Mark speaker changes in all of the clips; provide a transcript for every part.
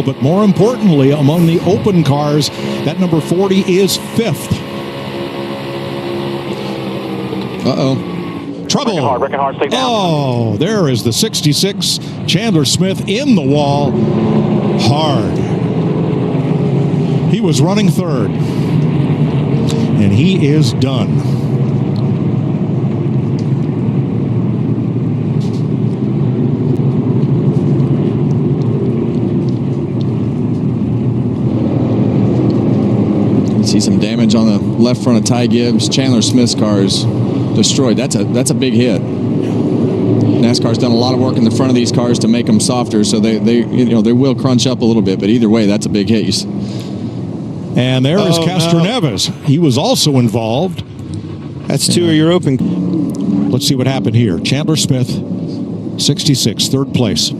Speaker 1: But more importantly, among the open cars, that number 40 is 5th.
Speaker 2: Uh-oh.
Speaker 1: Trouble.
Speaker 3: Wrecking hard, stay down.
Speaker 1: Oh, there is the 66, Chandler Smith in the wall. Hard. He was running 3rd. And he is done.
Speaker 2: See some damage on the left front of Ty Gibbs. Chandler Smith's car is destroyed. That's a big hit. NASCAR's done a lot of work in the front of these cars to make them softer, so they will crunch up a little bit. But either way, that's a big hit.
Speaker 1: And there is Castro Neves. He was also involved.
Speaker 4: That's 2 of your open.
Speaker 1: Let's see what happened here. Chandler Smith, 66, 3rd place.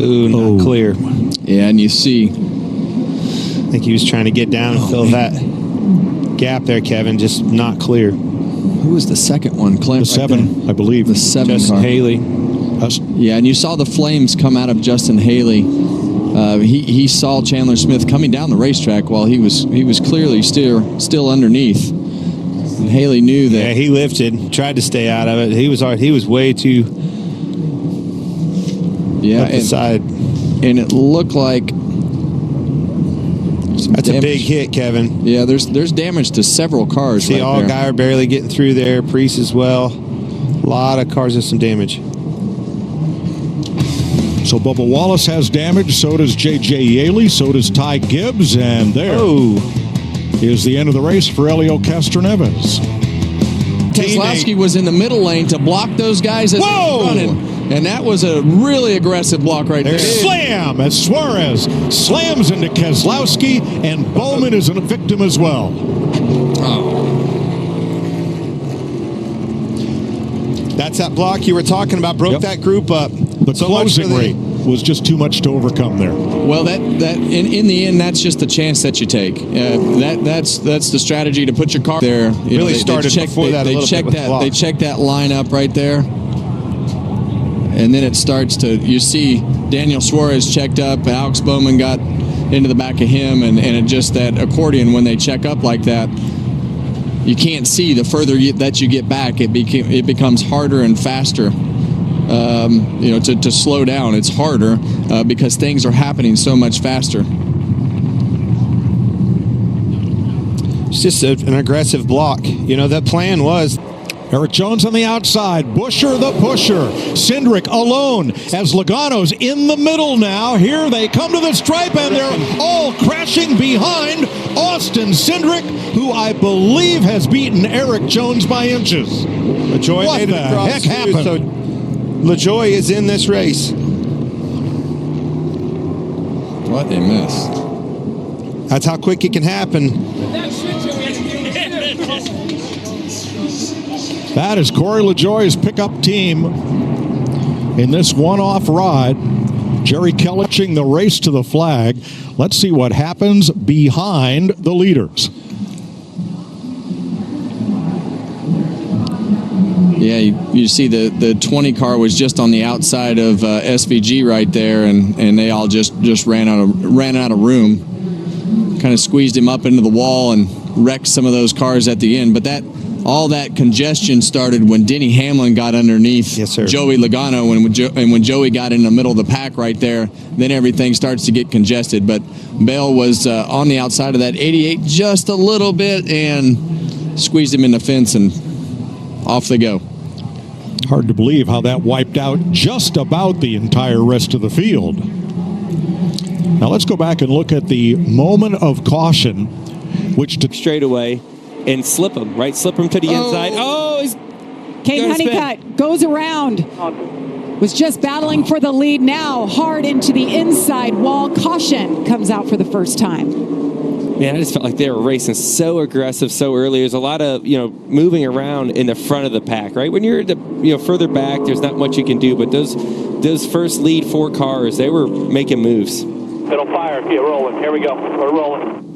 Speaker 4: Ooh, not clear.
Speaker 2: Yeah, and you see.
Speaker 4: I think he was trying to get down and fill that gap there, Kevin. Just not clear.
Speaker 2: Who was the second one? Clint,
Speaker 1: The 7, I believe.
Speaker 2: The 7
Speaker 4: Justin
Speaker 2: car.
Speaker 4: Haley.
Speaker 2: Yeah, and you saw the flames come out of Justin Haley. He saw Chandler Smith coming down the racetrack while he was clearly still underneath. And Haley knew that.
Speaker 4: Yeah, he lifted, tried to stay out of it. He was way too up the side.
Speaker 2: And it looked like
Speaker 4: that's a big hit, Kevin.
Speaker 2: Yeah, there's damage to several cars.
Speaker 4: See, Allgaier barely getting through there. Priest as well. A lot of cars with some damage.
Speaker 1: So Bubba Wallace has damage, so does J.J. Yaley, so does Ty Gibbs, and there is the end of the race for Helio Castroneves.
Speaker 2: Keselowski was in the middle lane to block those guys as they were running, and that was a really aggressive block right there.
Speaker 1: Slam as Suarez slams into Keselowski, and Bowman is a victim as well.
Speaker 4: That's that block you were talking about, broke that group up.
Speaker 1: The closing rate was just too much to overcome there.
Speaker 2: Well, that in the end, that's just the chance that you take. That's the strategy to put your car there.
Speaker 4: They check
Speaker 2: that lineup right there, and then it starts to. You see Daniel Suarez checked up. Alex Bowman got into the back of him, and it just that accordion when they check up like that. You can't see the further that you get back. It becomes harder and faster. To slow down, it's harder because things are happening so much faster.
Speaker 4: It's just an aggressive block. That plan was.
Speaker 1: Eric Jones on the outside. Buescher the pusher. Cindric alone as Logano's in the middle now. Here they come to the stripe, and they're all crashing behind Austin Cindric, who I believe has beaten Eric Jones by inches.
Speaker 4: LaJoy
Speaker 1: what the heck happened?
Speaker 4: So LaJoy is in this race.
Speaker 2: What a mess.
Speaker 4: That's how quick it can happen.
Speaker 1: That is Corey LaJoy's pickup team in this one-off ride. Jerry Kelliching the race to the flag. Let's see what happens behind the leaders.
Speaker 2: Yeah, you see the 20 car was just on the outside of SVG right there, and they all just ran out of room. Kind of squeezed him up into the wall and wrecked some of those cars at the end. But all that congestion started when Denny Hamlin got underneath Joey Logano, and when Joey got in the middle of the pack right there, then everything starts to get congested. But Bell was on the outside of that 88 just a little bit and squeezed him in the fence, and off they go.
Speaker 1: Hard to believe how that wiped out just about the entire rest of the field. Now let's go back and look at the moment of caution, which took
Speaker 5: straight away and slip him, right? Slip him to the inside. He's
Speaker 6: Kate Honeycutt goes around. Was just battling for the lead now. Hard into the inside wall. Caution comes out for the first time.
Speaker 5: Man, I just felt like they were racing so aggressive so early. There's a lot of, moving around in the front of the pack, right? When you're further back, there's not much you can do. But those first lead 4 cars, they were making moves.
Speaker 3: Middle fire, get rolling. Here we go. We're rolling.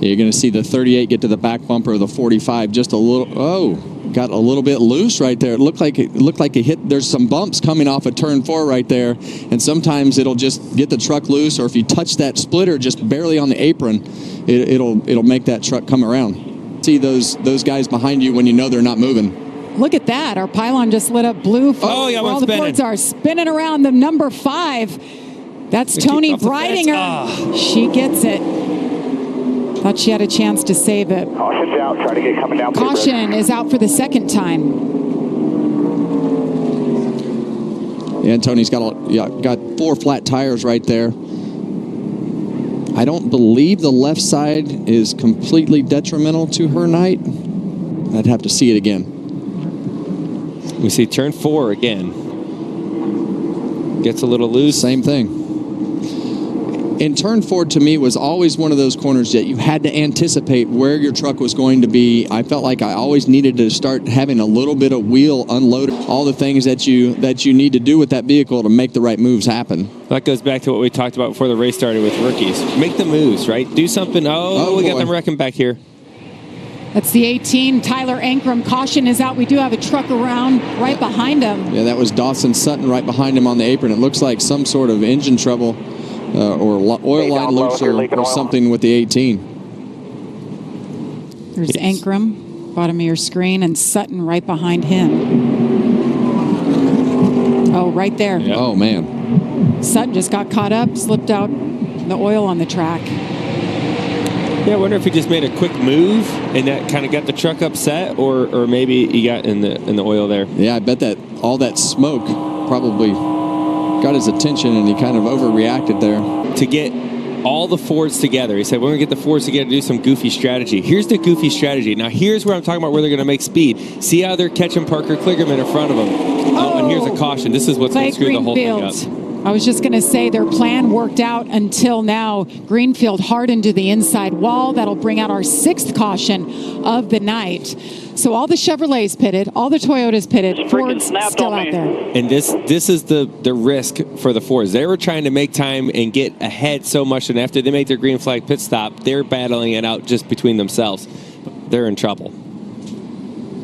Speaker 2: You're going to see the 38 get to the back bumper of the 45 just a little. Got a little bit loose right there. It looked like it hit. There's some bumps coming off of turn 4 right there, and sometimes it'll just get the truck loose, or if you touch that splitter just barely on the apron, it'll make that truck come around. See those guys behind you when you know they're not moving.
Speaker 6: Look at that. Our pylon just lit up blue.
Speaker 5: Oh, yeah,
Speaker 6: all the boards are spinning around the number 5. That's Tony Breidinger. She gets it. Thought she had a chance to save it.
Speaker 3: Caution's out. Try to get coming down.
Speaker 6: Caution is out for the second time.
Speaker 2: Yeah, and Tony's got 4 flat tires right there. I don't believe the left side is completely detrimental to her night. I'd have to see it again.
Speaker 5: We see turn 4 again. Gets a little loose.
Speaker 2: Same thing. And turn 4 to me was always one of those corners that you had to anticipate where your truck was going to be. I felt like I always needed to start having a little bit of wheel unloaded, all the things that you need to do with that vehicle to make the right moves happen.
Speaker 5: That goes back to what we talked about before the race started with rookies. Make the moves, right? Do something. Oh we got them wrecking back here.
Speaker 6: That's the 18, Tyler Ankrum. Caution is out. We do have a truck around right behind him.
Speaker 2: Yeah, that was Dawson Sutton right behind him on the apron. It looks like some sort of engine trouble. Or oil line loose or something with the 18.
Speaker 6: There's Ankrum, bottom of your screen, and Sutton right behind him. Oh, right there.
Speaker 2: Yeah. Oh, man.
Speaker 6: Sutton just got caught up, slipped out the oil on the track.
Speaker 5: Yeah, I wonder if he just made a quick move and that kind of got the truck upset, or maybe he got in the oil there.
Speaker 2: Yeah, I bet that all that smoke probably got his attention and he kind of overreacted there.
Speaker 5: To get all the Fords together, he said, we're going to get the Fords together to do some goofy strategy. Here's the goofy strategy. Now, here's where I'm talking about where they're going to make speed. See how they're catching Parker Kligerman in front of them. Oh, and here's a caution. This is what's going to screw the whole thing up.
Speaker 6: I was just going to say their plan worked out until now. Greenfield hardened to the inside wall. That'll bring out our 6th caution of the night. So all the Chevrolets pitted, all the Toyotas pitted, Ford's still out there.
Speaker 5: And this is the risk for the Fords. They were trying to make time and get ahead so much, and after they make their green flag pit stop, they're battling it out just between themselves. They're in trouble.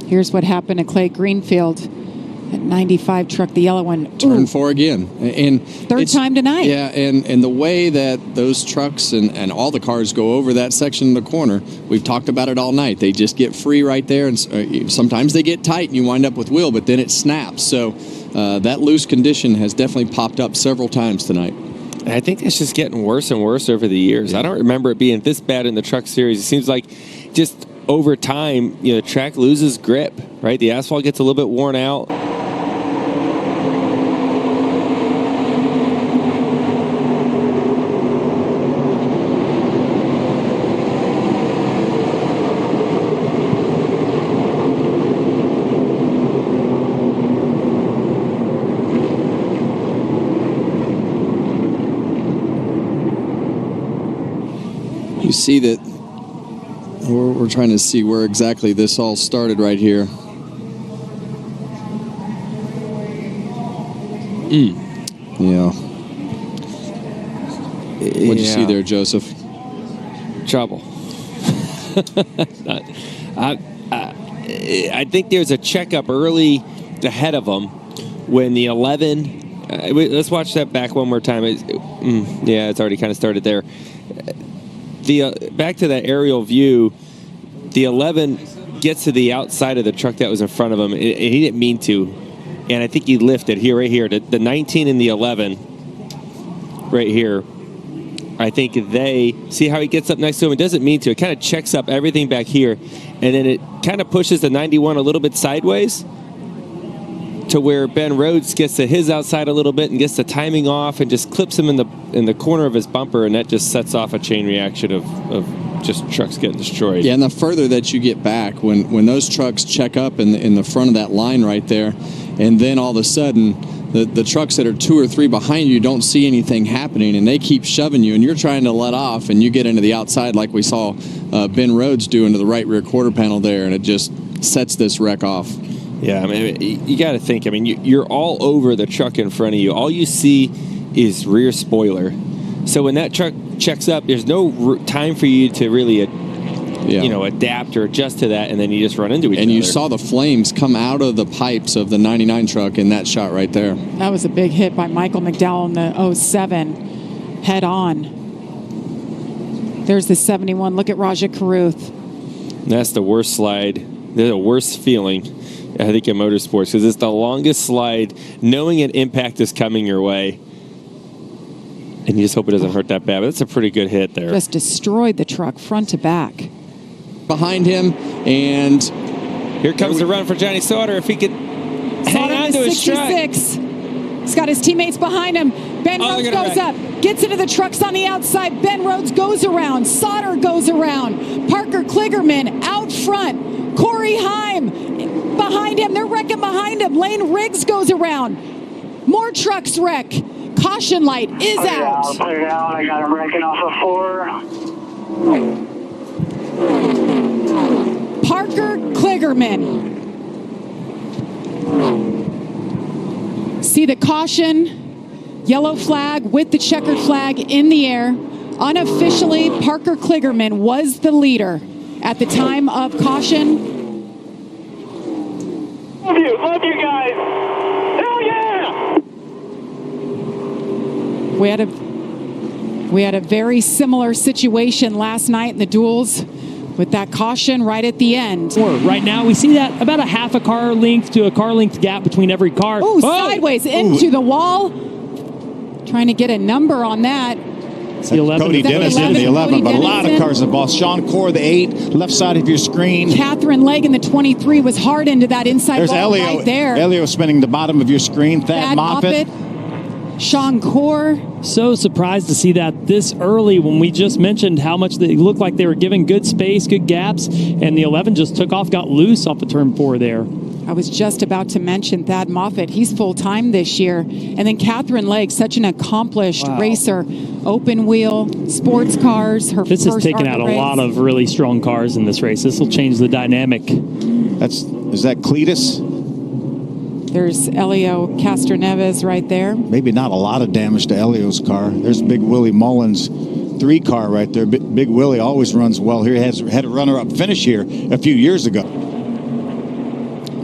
Speaker 6: Here's what happened to Clay Greenfield. That 95 truck, the yellow one.
Speaker 2: Turn 4 again. And
Speaker 6: third time tonight.
Speaker 2: Yeah, and the way that those trucks and all the cars go over that section of the corner, we've talked about it all night. They just get free right there, and sometimes they get tight and you wind up with wheel, but then it snaps. So that loose condition has definitely popped up several times tonight.
Speaker 5: I think it's just getting worse and worse over the years. I don't remember it being this bad in the truck series. It seems like just over time, the track loses grip, right? The asphalt gets a little bit worn out.
Speaker 2: You see that we're trying to see where exactly this all started right here. Yeah. What'd you see there, Joseph?
Speaker 5: Trouble. I think there's a checkup early ahead of them when the 11. Let's watch that back one more time. It's already kind of started there. Back to that aerial view, the 11 gets to the outside of the truck that was in front of him, and he didn't mean to. And I think he lifted right here. The 19 and the 11 right here, I think they see how he gets up next to him. It doesn't mean to. It kind of checks up everything back here, and then it kind of pushes the 91 a little bit sideways to where Ben Rhodes gets to his outside a little bit and gets the timing off and just clips him in the corner of his bumper, and that just sets off a chain reaction of just trucks getting destroyed.
Speaker 2: Yeah, and the further that you get back, when those trucks check up in the front of that line right there, and then all of a sudden the trucks that are 2 or 3 behind you don't see anything happening, and they keep shoving you, and you're trying to let off, and you get into the outside like we saw Ben Rhodes do into the right rear quarter panel there, and it just sets this wreck off.
Speaker 5: Yeah, I mean, you got to think. I mean, you're all over the truck in front of you. All you see is rear spoiler. So when that truck checks up, there's no time for you to really adapt or adjust to that, and then you just run into each other.
Speaker 2: And you saw the flames come out of the pipes of the 99 truck in that shot right there.
Speaker 6: That was a big hit by Michael McDowell in the 07 head on. There's the 71. Look at Raja Karuth.
Speaker 5: That's the worst slide. There's a worst feeling, I think, in motorsports, because it's the longest slide, knowing an impact is coming your way. And you just hope it doesn't hurt that bad. But that's a pretty good hit there.
Speaker 6: Just destroyed the truck front to back.
Speaker 2: Behind him, and
Speaker 5: here comes the run for Johnny Sauter. If he could hang on to his stride.
Speaker 6: He's got his teammates behind him. Ben Rhodes goes up, gets into the trucks on the outside. Ben Rhodes goes around. Sauter goes around. Parker Kligerman out front. Corey Heim behind him. They're wrecking behind him. Lane Riggs goes around. More trucks wreck. Caution light is out.
Speaker 3: Put it out. I got him wrecking off of 4.
Speaker 6: Parker Kligerman. See the caution, yellow flag with the checkered flag in the air. Unofficially, Parker Kligerman was the leader at the time of caution.
Speaker 3: Love you guys. Hell yeah!
Speaker 6: We had a very similar situation last night in the duels with that caution right at the end.
Speaker 7: Right now, we see that about a half a car length to a car length gap between every car.
Speaker 6: Oh, sideways into the wall. Trying to get a number on that.
Speaker 7: It's the 11.
Speaker 4: Cody Dennis in the 11, but a lot of cars involved. Sean Core, the 8, left side of your screen.
Speaker 6: Catherine Legg in the 23 was hard into that inside
Speaker 4: There's
Speaker 6: wall
Speaker 4: Elio,
Speaker 6: right there.
Speaker 4: Elio spinning the bottom of your screen. Thad Moffitt.
Speaker 6: Sean Core.
Speaker 7: So surprised to see that this early when we just mentioned how much they looked like they were giving good space, good gaps, and the 11 just took off, got loose off of turn 4 there.
Speaker 6: I was just about to mention Thad Moffitt. He's full-time this year. And then Catherine Legg, such an accomplished racer. Open wheel, sports cars.
Speaker 7: This has taken out a lot of really strong cars in this race. This will change the dynamic.
Speaker 4: Is that Cletus?
Speaker 6: There's Elio Castroneves right there.
Speaker 4: Maybe not a lot of damage to Elio's car. There's Big Willie Mullins' 3 car right there. Big Willie always runs well here. He had a runner-up finish here a few years ago.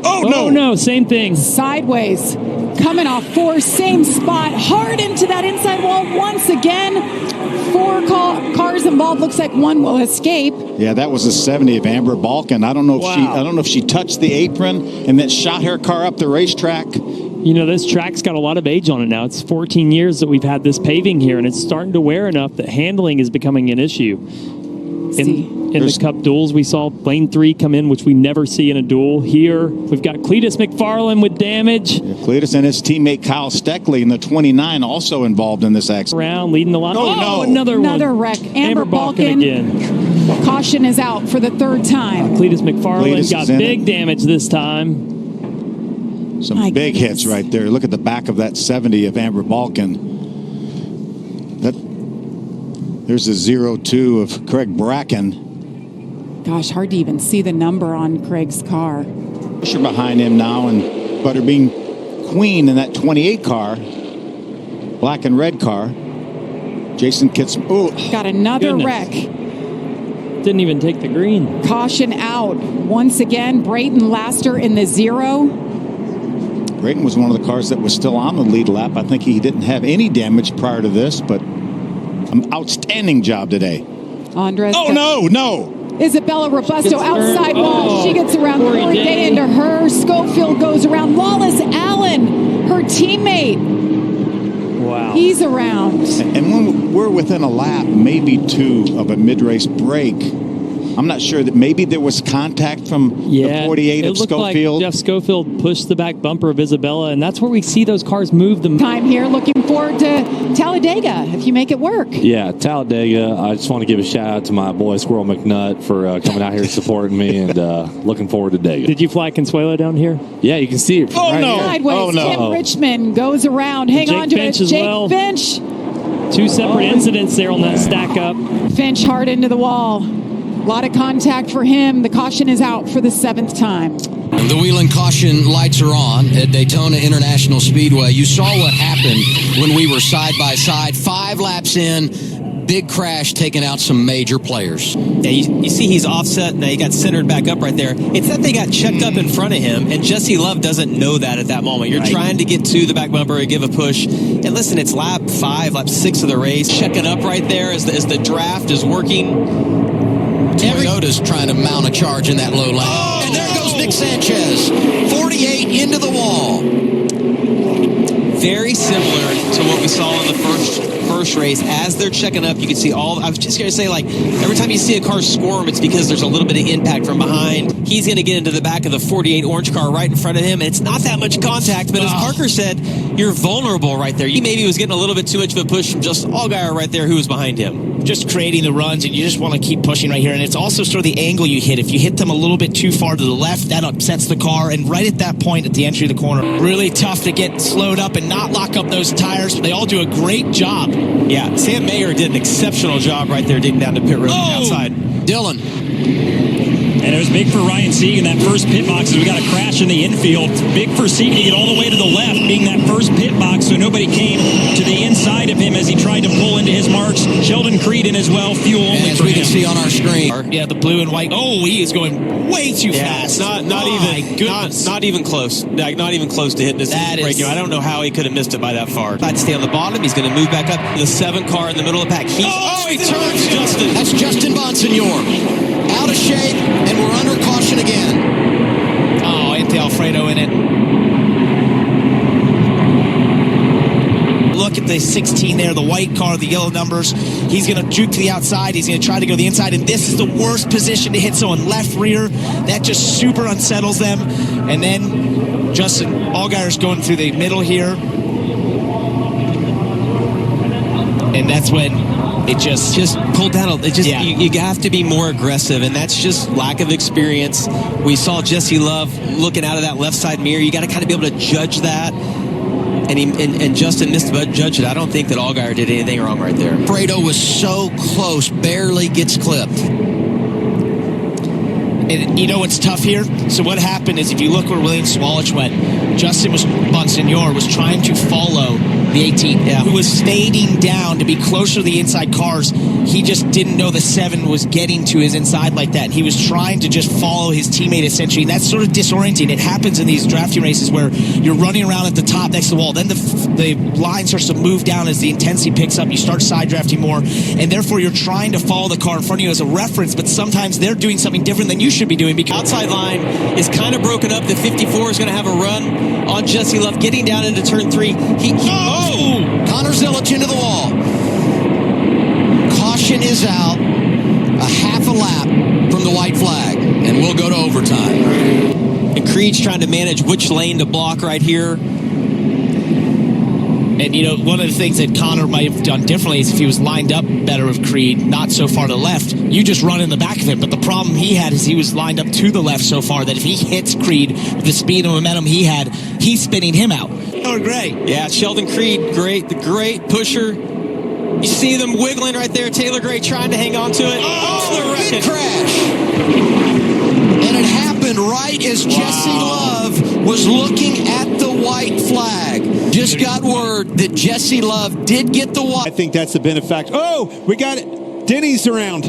Speaker 7: Oh, no, same thing.
Speaker 6: Sideways, coming off 4, same spot, hard into that inside wall once again. 4 cars involved. Looks like one will escape.
Speaker 4: Yeah, that was a 70 of Amber Balkan. I don't know if she touched the apron and then shot her car up the racetrack.
Speaker 7: You know, this track's got a lot of age on it now. It's 14 years that we've had this paving here, and it's starting to wear enough that handling is becoming an issue. In the Cup duels, we saw lane 3 come in, which we never see in a duel. Here, we've got Cletus McFarland with damage.
Speaker 4: Yeah, Cletus and his teammate Kyle Steckley in the 29 also involved in this accident.
Speaker 7: Around, leading the line.
Speaker 4: No.
Speaker 7: Another
Speaker 6: wreck. Amber Balkan
Speaker 7: again.
Speaker 6: Caution is out for the 3rd time.
Speaker 7: Cletus McFarland got big
Speaker 4: it.
Speaker 7: Damage this time.
Speaker 4: Some big hits right there. Look at the back of that 70 of Amber Balkan. There's a 02 of Craig Bracken.
Speaker 6: Gosh, hard to even see the number on Craig's car.
Speaker 4: Pusher behind him now, and Butterbean Queen in that 28 car. Black and red car. Jason Kitts. Oh,
Speaker 6: got another wreck.
Speaker 7: Didn't even take the green.
Speaker 6: Caution out. Once again, Brayton Laster in the 0.
Speaker 4: Brayton was one of the cars that was still on the lead lap. I think he didn't have any damage prior to this, but an outstanding job today.
Speaker 6: Andres.
Speaker 4: Oh, no.
Speaker 6: Isabella Robusto outside wall. She gets around. Corey Day into her. Schofield goes around. Wallace Allen, her teammate.
Speaker 7: Wow.
Speaker 6: He's around.
Speaker 4: And when we're within a lap, maybe 2 of a mid-race break, I'm not sure that maybe there was contact from the 48 of Schofield.
Speaker 7: Like Jeff Schofield pushed the back bumper of Isabella, and that's where we see those cars move them.
Speaker 6: Time here. Looking forward to Talladega if you make it work.
Speaker 8: Yeah, Talladega. I just want to give a shout out to my boy Squirrel McNutt for coming out here supporting me, and looking forward to Dega.
Speaker 7: Did you fly Consuelo down here?
Speaker 8: Yeah, you can see it.
Speaker 4: Oh,
Speaker 8: right
Speaker 4: no.
Speaker 8: here.
Speaker 6: Sideways. Tim Richmond goes around. Hang on to it. Jake Finch.
Speaker 7: 2 separate incidents there on that stack up.
Speaker 6: Finch hard into the wall. A lot of contact for him. The caution is out for the 7th time.
Speaker 9: The wheel and caution lights are on at Daytona International Speedway. You saw what happened when we were side by side. 5 laps in, big crash taking out some major players.
Speaker 10: Yeah, you see he's offset. Now he got centered back up right there. It's that they got checked up in front of him, and Jesse Love doesn't know that at that moment. You're trying to get to the back bumper and give a push. And listen, it's lap 5, lap 6 of the race. Checking up right there as the draft is working.
Speaker 9: Toyota's trying to mount a charge in that low lane. Oh, and there goes Nick Sanchez, 48 into the wall.
Speaker 10: Very similar to what we saw in the first race. As they're checking up, you can see all. I was just going to say, like, every time you see a car squirm, it's because there's a little bit of impact from behind. He's going to get into the back of the 48 orange car right in front of him, and it's not that much contact, but as Parker said, you're vulnerable right there. He maybe was getting a little bit too much of a push from just Allgaier right there who was behind him.
Speaker 11: Just creating the runs, and you just want to keep pushing right here. And it's also sort of the angle you hit. If you hit them a little bit too far to the left, that upsets the car. And right at that point, at the entry of the corner, really tough to get slowed up and not lock up those tires. They all do a great job.
Speaker 10: Yeah, Sam Mayer did an exceptional job right there digging down the pit road outside.
Speaker 9: Dylan.
Speaker 12: And it was big for Ryan Sieg in that first pit box as we got a crash in the infield. Big for Sieg to get all the way to the left, being that first pit box, so nobody came to the inside of him as he tried to pull into his marks. Sheldon Creed in as well, fuel only
Speaker 9: as
Speaker 12: for
Speaker 9: we
Speaker 12: him.
Speaker 9: can see on our screen.
Speaker 11: Yeah, the blue and white. Oh, he is going way too fast.
Speaker 10: Not even close. Like, not even close to hitting this break. I don't know how he could have missed it by that far. I'd stay on the bottom. He's going to move back up. The 7 car in the middle of the pack. He turns Justin.
Speaker 9: That's Justin Bonsignor. Out of shape, and we're under caution again.
Speaker 11: Oh, Ante Alfredo in it. Look at the 16 there, the white car, the yellow numbers. He's going to juke to the outside. He's going to try to go to the inside, and this is the worst position to hit someone left rear. That just super unsettles them. And then Justin Allgaier's going through the middle here. And that's when it just
Speaker 10: pulled down. You have to be more aggressive, and that's just lack of experience. We saw Jesse Love looking out of that left side mirror. You got to kind of be able to judge that, and Justin missed but judged it. I don't think that Allgaier did anything wrong right there.
Speaker 9: Fredo was so close, barely gets clipped.
Speaker 11: And you know what's tough here? So what happened is, if you look where William Swalich went, Justin Bonsignor was trying to follow the 18, who was fading down to be closer to the inside cars. He just didn't know the 7 was getting to his inside like that. He was trying to just follow his teammate, essentially. And that's sort of disorienting. It happens in these drafting races where you're running around at the top next to the wall. Then the line starts to move down as the intensity picks up. You start side drafting more, and therefore you're trying to follow the car in front of you as a reference, but sometimes they're doing something different than you should be doing. Because
Speaker 10: outside line is kind of broken up. The 54 is going to have a run on Jesse Love getting down into turn 3.
Speaker 9: Connor Zilic into the wall. Caution is out. A half a lap from the white flag, and we'll go to overtime.
Speaker 10: And Creed's trying to manage which lane to block right here.
Speaker 11: And, you know, one of the things that Connor might have done differently is if he was lined up better with Creed, not so far to the left, you just run in the back of him. But the problem he had is he was lined up to the left so far that if he hits Creed with the speed and momentum he had, he's spinning him out. Oh, great.
Speaker 10: Yeah, Sheldon Creed, the great pusher. You see them wiggling right there. Taylor Gray trying to hang on to it.
Speaker 9: Oh, big crash. And it happened right as Jesse Love was looking at the white flag. Just got word that Jesse Love did get the white.
Speaker 13: I think that's the benefactor. Oh, we got it. Denny's around.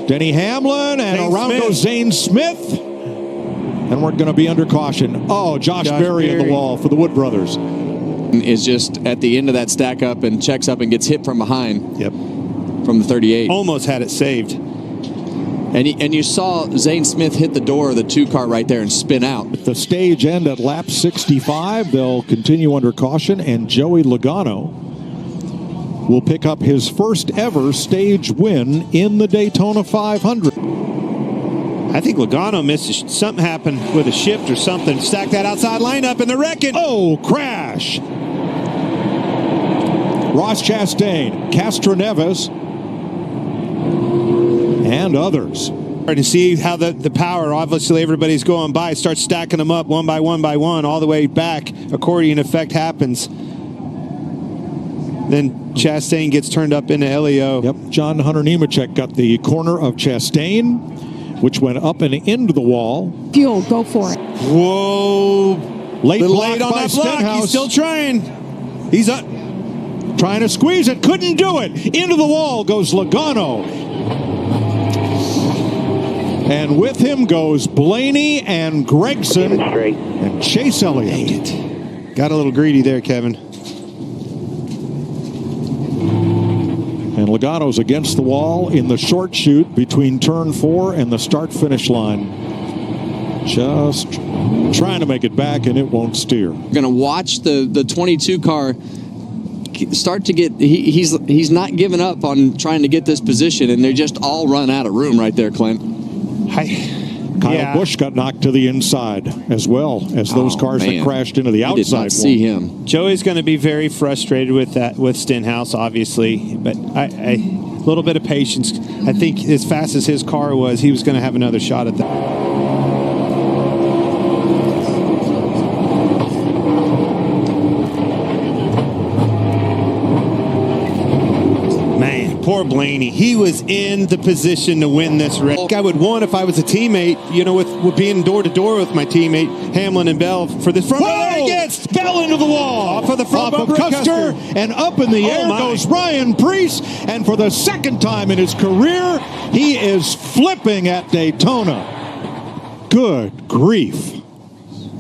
Speaker 1: Denny Hamlin, and around goes Zane Smith. And we're going to be under caution. Oh, Josh Berry in the wall for the Wood Brothers.
Speaker 2: Is just at the end of that stack up and checks up and gets hit from behind.
Speaker 13: Yep.
Speaker 2: From the 38.
Speaker 13: Almost had it saved.
Speaker 2: And you saw Zane Smith hit the door of the 2 car right there and spin out.
Speaker 1: At the stage end at lap 65, they'll continue under caution, and Joey Logano will pick up his first ever stage win in the Daytona 500.
Speaker 13: I think Logano missed something happened with a shift or something. Stack that outside lineup and they're wrecking.
Speaker 1: Oh, crash. Ross Chastain, Castro Neves, and others.
Speaker 13: To see how the power, obviously everybody's going by, starts stacking them up one by one all the way back. Accordion effect happens. Then Chastain gets turned up into Elio.
Speaker 1: Yep, John Hunter Nemechek got the corner of Chastain, which went up and into the wall.
Speaker 6: Fuel, go for it.
Speaker 13: Whoa.
Speaker 1: Late
Speaker 13: on that block.
Speaker 1: Stenhouse.
Speaker 13: He's still trying. He's up.
Speaker 1: Trying to squeeze it, couldn't do it. Into the wall goes Logano. And with him goes Blaney and Gregson and Chase Elliott.
Speaker 13: Got a little greedy there, Kevin.
Speaker 1: And Logano's against the wall in the short chute between turn 4 and the start-finish line. Just trying to make it back, and it won't steer.
Speaker 2: Going to watch the 22 car start to get, he's not giving up on trying to get this position, and they just all run out of room right there, Clint.
Speaker 1: Kyle Busch got knocked to the inside as well as those cars that crashed into the outside.
Speaker 2: I did not see him.
Speaker 13: Joey's going to be very frustrated with that, with Stenhouse, obviously, but a little bit of patience. I think as fast as his car was, he was going to have another shot at that. Poor Blaney. He was in the position to win this race. I would want if I was a teammate, you know, with being door to door with my teammate Hamlin and Bell for this front.
Speaker 1: Whoa! Gets fell into the wall.
Speaker 13: Off of the front
Speaker 1: of
Speaker 13: bumper
Speaker 1: Custer, and up in the air goes Ryan Preece. And for the second time in his career, he is flipping at Daytona. Good grief.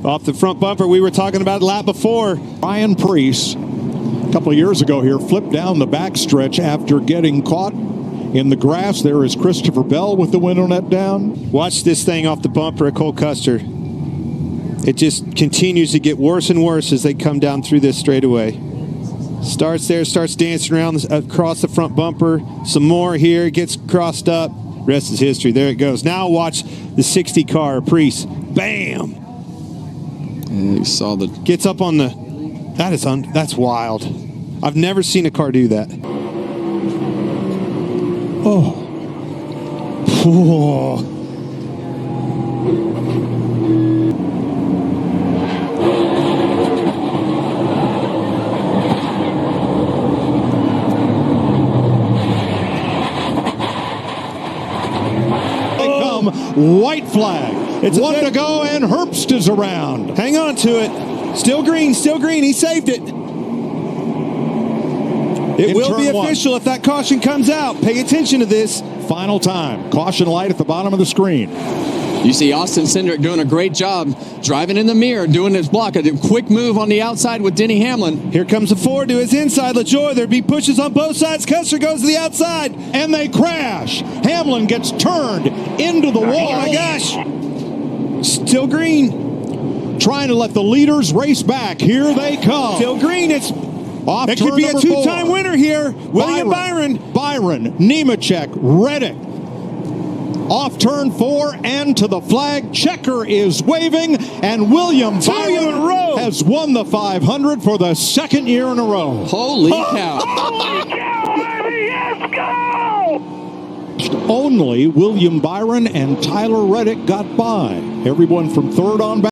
Speaker 13: Off the front bumper, we were talking about a lap before.
Speaker 1: Ryan Preece, a couple of years ago here, flipped down the backstretch after getting caught in the grass. There is Christopher Bell with the window net down.
Speaker 13: Watch this thing off the bumper at Cole Custer. It just continues to get worse and worse as they come down through this straightaway. Starts there, starts dancing around across the front bumper. Some more here, gets crossed up. Rest is history. There it goes. Now watch the 60 car, Preece. Bam!
Speaker 2: Yeah, you saw the...
Speaker 13: Gets up on the... That's wild. I've never seen a car do that. Oh.
Speaker 1: White flag. It's one to go, and Herbst is around.
Speaker 13: Hang on to it. Still green, still green. He saved it. It will be official if that caution comes out. Pay attention to this.
Speaker 1: Final time. Caution light at the bottom of the screen.
Speaker 2: You see Austin Cindric doing a great job driving in the mirror, doing his block. A quick move on the outside with Denny Hamlin.
Speaker 13: Here comes the Ford to his inside. LaJoy, there'd be pushes on both sides. Custer goes to the outside.
Speaker 1: And they crash. Hamlin gets turned into the wall.
Speaker 13: Oh, my gosh. Still green.
Speaker 1: Trying to let the leaders race back. Here they come.
Speaker 13: Still green. It could be a two-time winner here. William Byron.
Speaker 1: Nemechek, Reddick. Off turn 4 and to the flag. Checker is waving, and William Byron has won the 500 for the second year in a row.
Speaker 2: Holy cow.
Speaker 3: Holy cow, baby, let's go!
Speaker 1: Only William Byron and Tyler Reddick got by. Everyone from third on back.